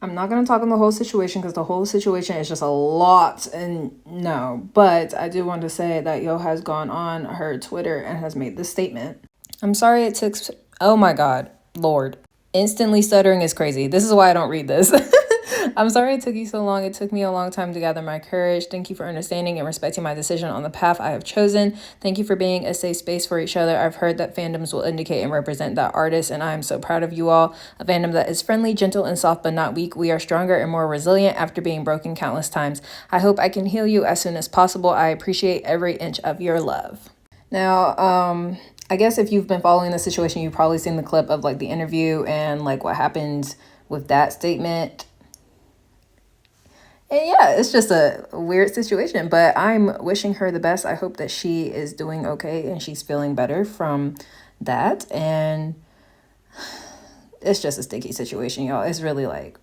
I'm not going to talk on the whole situation because the whole situation is just a lot and no, but I do want to say that Yo has gone on her Twitter and has made this statement. I'm sorry it took, oh my God, Lord. Instantly stuttering is crazy. This is why I don't read this. I'm sorry it took you so long. It took me a long time to gather my courage. Thank you for understanding and respecting my decision on the path I have chosen. Thank you for being a safe space for each other. I've heard that fandoms will indicate and represent that artist, and I am so proud of you all. A fandom that is friendly, gentle, and soft, but not weak. We are stronger and more resilient after being broken countless times. I hope I can heal you as soon as possible. I appreciate every inch of your love. Now, I guess if you've been following the situation, you've probably seen the clip of like the interview and like what happened with that statement. And yeah, it's just a weird situation, but I'm wishing her the best. I hope that she is doing okay and she's feeling better from that. And it's just a sticky situation, y'all. It's really like